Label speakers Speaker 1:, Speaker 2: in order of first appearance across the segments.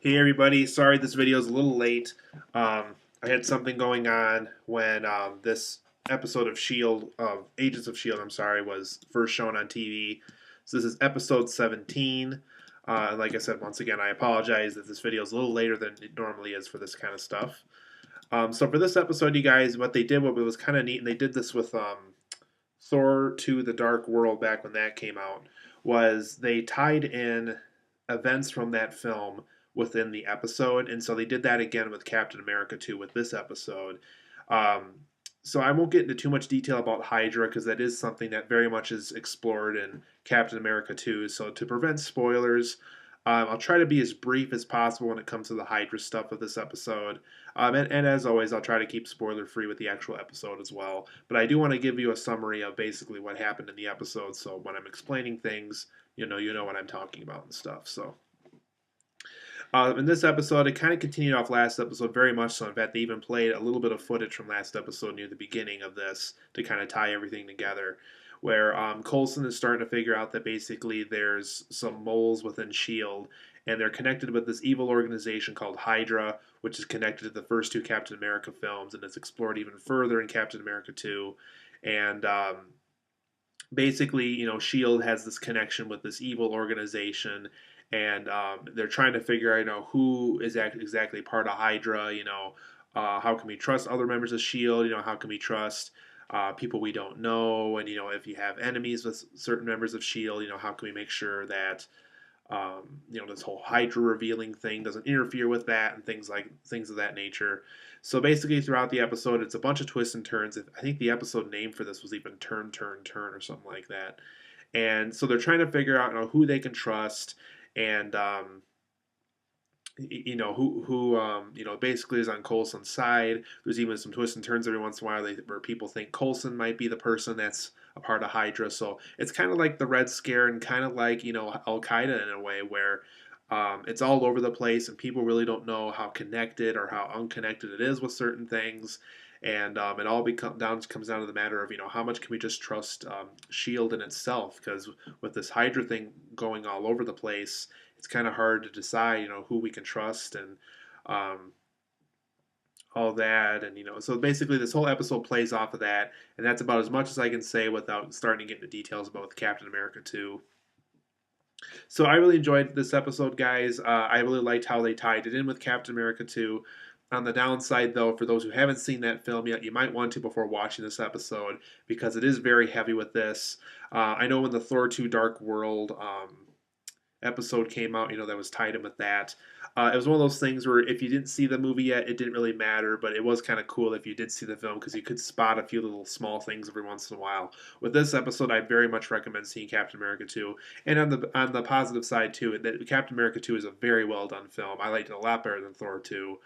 Speaker 1: Hey everybody, sorry this video is a little late. I had something going on when this episode of Shield, of Agents of Shield, I'm sorry, was first shown on TV. So this is episode 17. And like I said, once again, I apologize that this video is a little later than it normally is for this kind of stuff. So for this episode, you guys, what they did, what was kind of neat, and they did this with Thor to the Dark World back when that came out, was they tied in events from that film within the episode, and so they did that again with Captain America 2 with this episode. Um, so I won't get into too much detail about Hydra because that is something that very much is explored in Captain America 2. So to prevent spoilers, I'll try to be as brief as possible when it comes to the Hydra stuff of this episode. And as always, I'll try to keep spoiler free with the actual episode as well. But I do want to give you a summary of basically what happened in the episode. So when I'm explaining things, you know what I'm talking about and stuff. So in this episode, it kind of continued off last episode very much so. In fact, they even played a little bit of footage from last episode near the beginning of this to kind of tie everything together. Where Coulson is starting to figure out that basically there's some moles within S.H.I.E.L.D., and they're connected with this evil organization called Hydra, which is connected to the first two Captain America films, and it's explored even further in Captain America 2. And basically, Shield has this connection with this evil organization, and they're trying to figure out, who is exactly part of Hydra. How can we trust other members of Shield? How can we trust people we don't know? And if you have enemies with certain members of Shield, how can we make sure that this whole Hydra revealing thing doesn't interfere with that and things of that nature. So basically, throughout the episode, it's a bunch of twists and turns. I think the episode name for this was even "Turn, Turn, Turn" or something like that. And so they're trying to figure out who they can trust, and who basically is on Coulson's side. There's even some twists and turns every once in a while where people think Coulson might be the person that's a part of Hydra. So it's kind of like the Red Scare and kind of like Al Qaeda in a way where it's all over the place and people really don't know how connected or how unconnected it is with certain things. And it all comes down to the matter of how much can we just trust Shield in itself, because with this Hydra thing going all over the place, it's kind of hard to decide, who we can trust and um, all that. And, so basically this whole episode plays off of that. And that's about as much as I can say without starting to get into details about Captain America 2. So I really enjoyed this episode, guys. I really liked how they tied it in with Captain America 2. On the downside, though, for those who haven't seen that film yet, you might want to before watching this episode because it is very heavy with this. I know when the Thor 2 Dark World episode came out, that was tied in with that. It was one of those things where if you didn't see the movie yet, it didn't really matter, but it was kind of cool if you did see the film because you could spot a few little small things every once in a while. With this episode, I very much recommend seeing Captain America 2. And on the positive side too, that Captain America 2 is a very well done film. I liked it a lot better than Thor 2.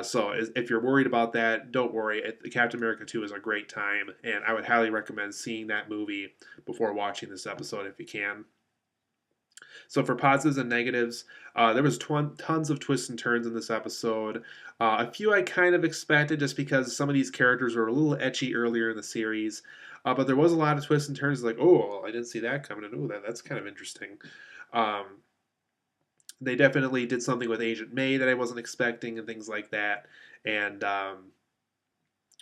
Speaker 1: So if you're worried about that, don't worry. Captain America 2 is a great time, and I would highly recommend seeing that movie before watching this episode if you can. So for positives and negatives, there was tons of twists and turns in this episode. A few I kind of expected just because some of these characters were a little etchy earlier in the series. But there was a lot of twists and turns like, oh, I didn't see that coming, and oh, that's kind of interesting. Um, they definitely did something with Agent May that I wasn't expecting and things like that. And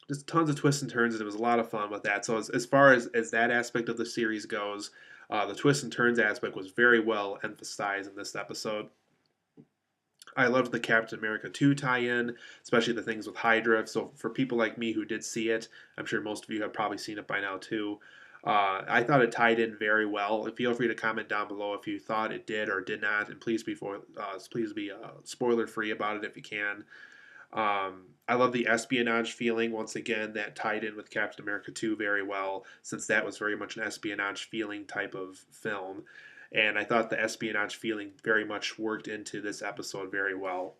Speaker 1: just tons of twists and turns, and it was a lot of fun with that. So as far as that aspect of the series goes, the twists and turns aspect was very well emphasized in this episode. I loved the Captain America 2 tie-in, especially the things with Hydra. So for people like me who did see it, I'm sure most of you have probably seen it by now too. I thought it tied in very well. Feel free to comment down below if you thought it did or did not, and please be spoiler free about it if you can. I love the espionage feeling. Once again, that tied in with Captain America 2 very well, since that was very much an espionage feeling type of film. And I thought the espionage feeling very much worked into this episode very well.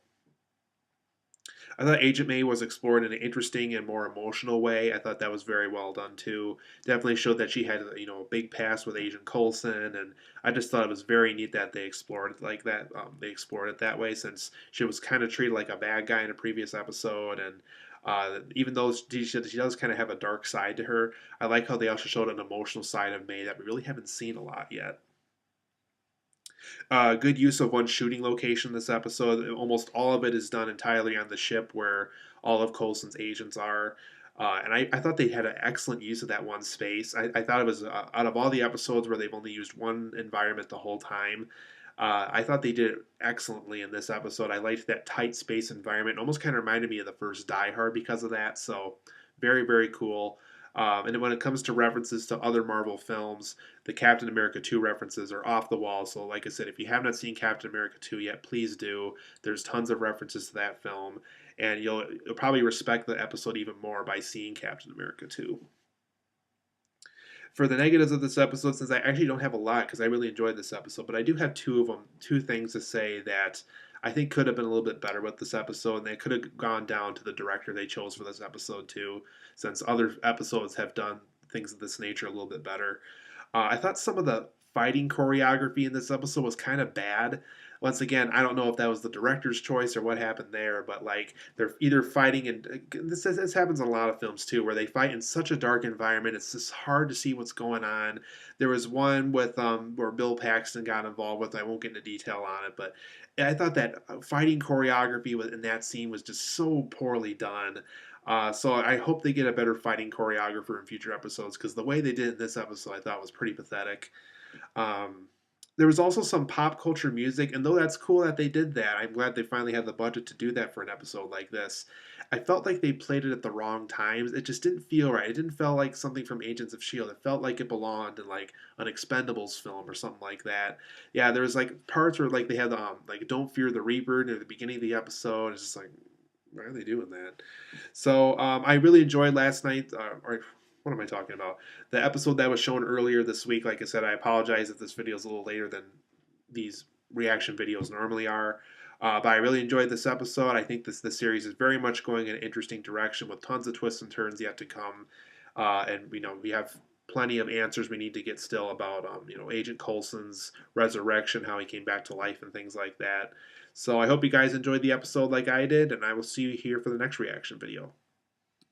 Speaker 1: I thought Agent May was explored in an interesting and more emotional way. I thought that was very well done too. Definitely showed that she had a big past with Agent Coulson, and I just thought it was very neat that they explored it like that. They explored it that way since she was kind of treated like a bad guy in a previous episode, and even though she does kind of have a dark side to her, I like how they also showed an emotional side of May that we really haven't seen a lot yet. Good use of one shooting location this episode. Almost all of it is done entirely on the ship where all of Coulson's agents are. And I thought they had an excellent use of that one space. I thought it was, out of all the episodes where they've only used one environment the whole time, I thought they did it excellently in this episode. I liked that tight space environment. It almost kind of reminded me of the first Die Hard because of that. So, very, very cool. And when it comes to references to other Marvel films, the Captain America 2 references are off the wall. So, like I said, if you have not seen Captain America 2 yet, please do. There's tons of references to that film, and you'll probably respect the episode even more by seeing Captain America 2. For the negatives of this episode, since I actually don't have a lot because I really enjoyed this episode, but I do have two of them, two things to say that I think could have been a little bit better with this episode, and they could have gone down to the director they chose for this episode too, since other episodes have done things of this nature a little bit better. I thought some of the fighting choreography in this episode was kind of bad. Once again, I don't know if that was the director's choice or what happened there, but like they're either fighting, and this happens in a lot of films too, where they fight in such a dark environment, it's just hard to see what's going on. There was one with where Bill Paxton got involved with. I won't get into detail on it, but I thought that fighting choreography in that scene was just so poorly done. So I hope they get a better fighting choreographer in future episodes because the way they did it in this episode I thought was pretty pathetic. Um, there was also some pop culture music, and though that's cool that they did that, I'm glad they finally had the budget to do that for an episode like this. I felt like they played it at the wrong times. It just didn't feel right. It didn't feel like something from Agents of Shield. It felt like it belonged in like an Expendables film or something like that. Yeah, there was like parts where like they had like Don't Fear the Reaper near the beginning of the episode. It's just like, why are they doing that? So I really enjoyed last night. Or what am I talking about? The episode that was shown earlier this week. Like I said, I apologize if this video is a little later than these reaction videos normally are. But I really enjoyed this episode. I think this series is very much going in an interesting direction with tons of twists and turns yet to come. And we have plenty of answers we need to get still about Agent Coulson's resurrection, how he came back to life, and things like that. So I hope you guys enjoyed the episode like I did, and I will see you here for the next reaction video.